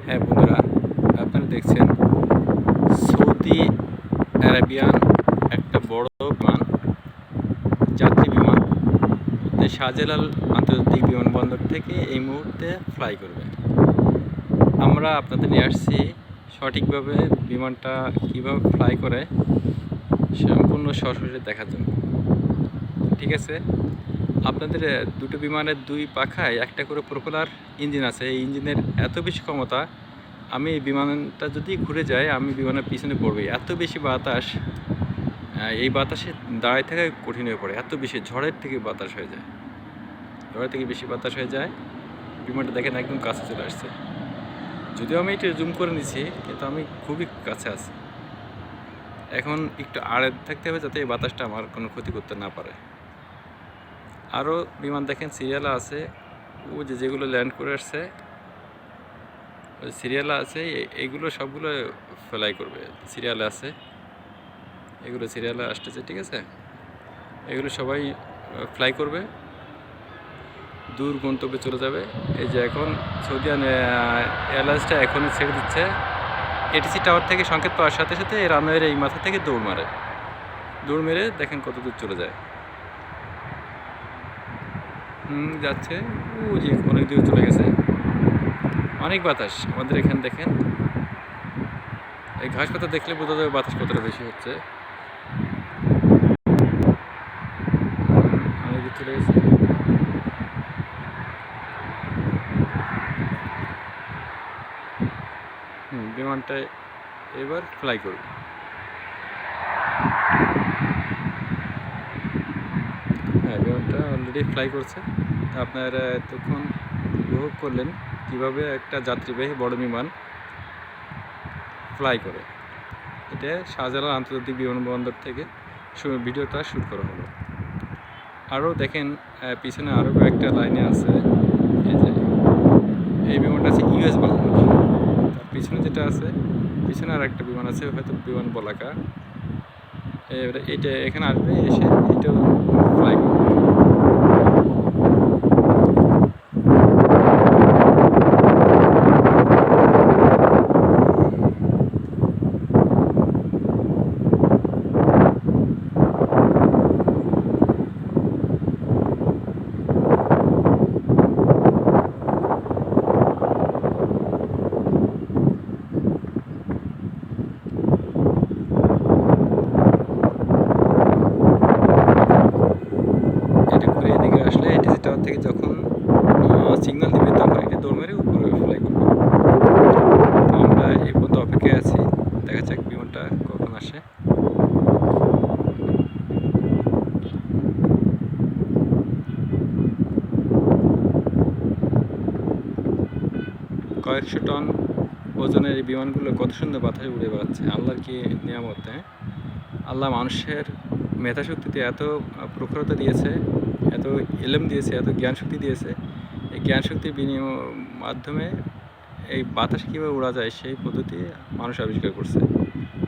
হ্যাঁ বন্ধুরা, আপনারা দেখছেন সৌদি আরাবিয়ান একটা বড় বিমান, যাত্রী বিমান শাহজালাল আন্তর্জাতিক বিমানবন্দর থেকে এই মুহূর্তে ফ্লাই করবে। আমরা আপনাদের নিয়ে আসছি সঠিকভাবে বিমানটা কীভাবে ফ্লাই করে সম্পূর্ণ সরাসরি দেখার জন্য। ঠিক আছে, আপনাদের দুটো বিমানের দুই পাখায় একটা করে প্রোপেলার ইঞ্জিন আছে। এই ইঞ্জিনের এত বেশি ক্ষমতা, আমি বিমানটা যদি ঘুরে যায় আমি বিমানের পিছনে পড়বে। এত বেশি বাতাস, এই বাতাসে দাঁড়ায় থাকা কঠিন হয়ে পড়ে। এত বেশি ঝড়ের থেকে বাতাস হয়ে যায়, ঝড়ের থেকে বেশি বাতাস হয়ে যায়। বিমানটা দেখেন একদম কাছে চলে আসছে। যদিও আমি এটা জুম করে নিছি, কিন্তু আমি খুবই কাছে আছি। এখন একটু আড়ে থাকতে হবে যাতে এই বাতাসটা আমার কোনো ক্ষতি করতে না পারে। আরও বিমান দেখেন সিরিয়ালে আছে, ও যেগুলো ল্যান্ড করে আসছে সিরিয়ালে আছে, এগুলো সবগুলো ফ্লাই করবে। সিরিয়ালে আছে, এগুলো সিরিয়ালে আসতেছে। ঠিক আছে, এগুলো সবাই ফ্লাই করবে, দূর গন্তব্যে চলে যাবে। এই যে এখন সৌদি এয়ারলাইন্সটা এখনই ছেড়ে দিচ্ছে। এটিসি টাওয়ার থেকে সংকেত পাওয়ার সাথে সাথে রানওয়ের এই মাথা থেকে দৌড় মেরে দেখেন কত দূর চলে যায়। যাচ্ছে, ও যে অনেক দূর চলে গেছে। অনেক বাতাস আমাদের এখানে দেখেন, এই ঘাস পাতা দেখলে বোঝা যাবে বাতাস কতটা বেশি হচ্ছে। অনেক দূর চলে গেছে। বিমানটা এবার ফ্লাই করবে। হ্যাঁ, বিমানটা অলরেডি ফ্লাই করছে। আপনারা এতক্ষণ উপভোগ করলেন কীভাবে একটা যাত্রীবাহী বড় বিমান ফ্লাই করে। এটা শাহজালাল আন্তর্জাতিক বিমানবন্দর থেকে ভিডিওটা শ্যুট করা হলো। আরও দেখেন পিছনে আরও কয়েকটা লাইনে আছে। এই যে এই বিমানটা আছে ইউএস বাংলার। তার পিছনে যেটা আছে, পিছনে আর একটা বিমান আছে, হয়তো বিমান বলাকা। এবারে এইটা এখানে আসবে, এসে এটাও ফ্লাই করবে। টাওয়ার থেকে যখন সিগন্যাল দিবে তখন এটা দৌড় মেরে উপরে ফ্লাই করবে। আমরা এই পর্যন্ত অপেক্ষায় আছি, দেখা যাক বিমানটা কখন আসে। কয়েকশো টন ওজনের এই বিমানগুলো কত সুন্দর বাতাসে উড়ে বেড়াচ্ছে। আল্লাহর কি নিয়ামত! হ্যাঁ, আল্লাহ মানুষের মেধাশক্তিতে এত প্রখরতা দিয়েছে, এত ইলম দিয়েছে, এত জ্ঞান শক্তি দিয়েছে। এই জ্ঞান শক্তির মাধ্যমে এই বাতাস কীভাবে উড়া যায় সেই পদ্ধতি মানুষ আবিষ্কার করছে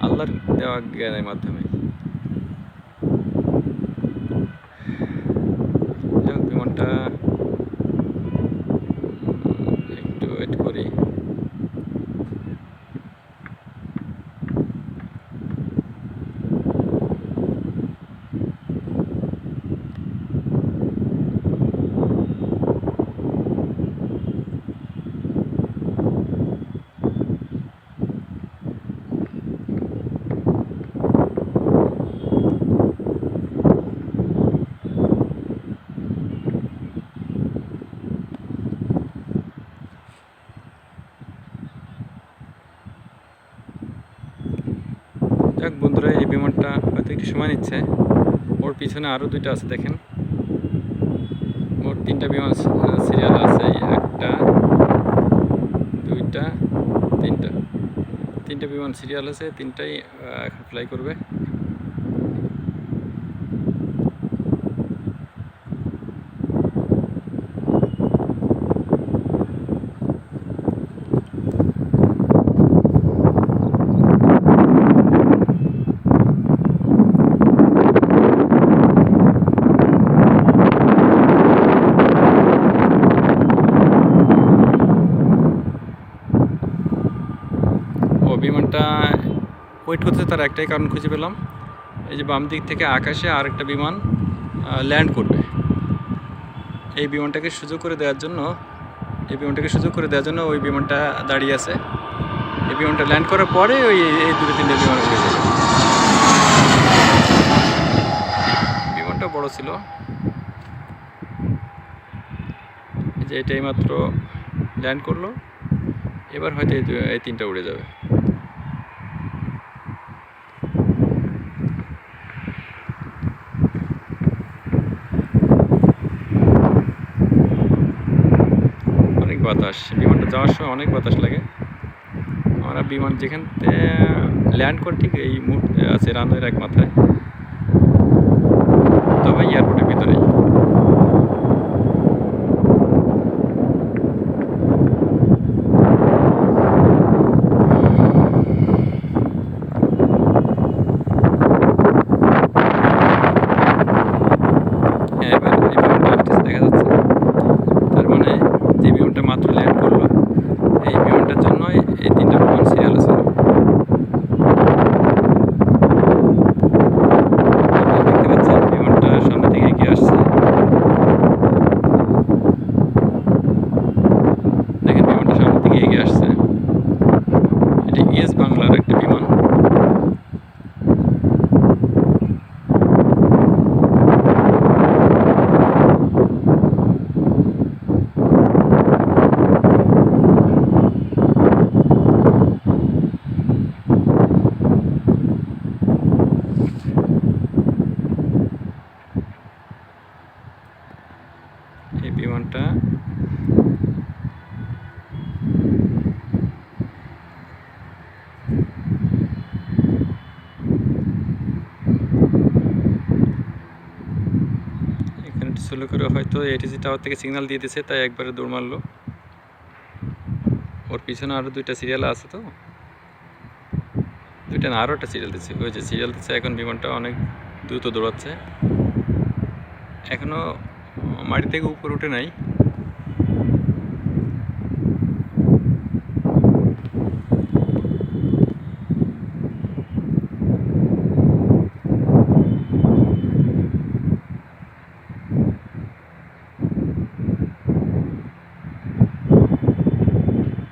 আল্লাহর দেওয়া জ্ঞানের মাধ্যমে। বিমানটা একটু ওয়েট করি। যাক বন্ধুরা, এই বিমানটা হয়তো একটু সময় নিচ্ছে। ওর পিছনে আরও দুইটা আছে, দেখেন মোট তিনটা বিমান সিরিয়াল আছে। একটা, দুইটা, তিনটা বিমান সিরিয়াল আছে। তিনটাই এখন ফ্লাই করবে। বিমানটা ওয়েট করতে তার একটাই কারণ খুঁজে পেলাম, এই যে বাম দিক থেকে আকাশে আরেকটা বিমান ল্যান্ড করবে। এই বিমানটাকে সুযোগ করে দেওয়ার জন্য ওই বিমানটা দাঁড়িয়ে আছে। এই বিমানটা ল্যান্ড করার পরে এই 2-3টে বিমান উঠে যাবে। বিমানটা বড় ছিল, যে এটাই মাত্র ল্যান্ড করলো, এবার হয়তো এই 3টা উড়ে যাবে। অনেক বাতাস, বিমানটা যাওয়ার সময় অনেক বাতাস লাগে। আমরা বিমান যেখান থেকে ল্যান্ড করে ঠিক এই মুহূর্তে আছে রানওয়ের এক মাথায়, তবে এয়ারপোর্টের ভিতরেই। এবার এই বিমানটা আসতেছে, দেখা যাচ্ছে। তার মানে যে বিমানটা মাত্র ল্যান্ড করলো, এই বিমানটার জন্য এই 3টা বিমান সিরিয়াল আছে। দেখতে পাচ্ছেন বিমানটা সামনে থেকে এগিয়ে আসছে। দেখেন বিমানটা সামনে থেকে এগিয়ে আসছে। এটি ইয়েস বাংলার একটা বিমান। এই বিমানটা এখানে স্লো করে হয়তো এটিসি টাওয়ার থেকে সিগন্যাল দিয়ে দিয়েছে, তাই একবারে দৌড় মারলো। ওর পিছনে আরও 2টা সিরিয়াল আছে, তো 2টা না, আরও একটা সিরিয়াল দিচ্ছে। ওই যে সিরিয়াল দিচ্ছে, এখন বিমানটা অনেক দ্রুত দৌড়াচ্ছে, এখনও মাটি থেকে উপরে উঠে নাই।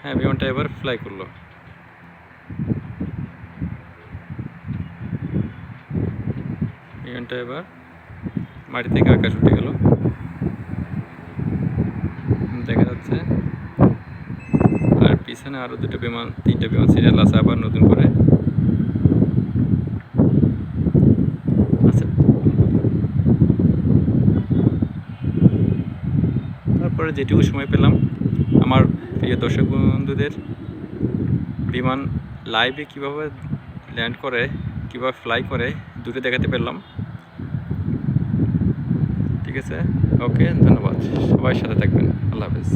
হ্যাঁ, বিমানটা এবার ফ্লাই করলো। বিমানটা এবার মাটি থেকে আকাশ উঠে গেল, দেখা যাচ্ছে। আর পিছনে আরও 3টা বিমান সিরিয়াল আছে আবার নতুন করে। আচ্ছা, তারপরে যেটুকু সময় পেলাম আমার প্রিয় দর্শক বন্ধুদের বিমান লাইভে কীভাবে ল্যান্ড করে, কীভাবে ফ্লাই করে, দুটো দেখাতে পারলাম। ঠিক আছে, ওকে, ধন্যবাদ। সবাই সাথে থাকবেন। আল্লাহ হাফেজ।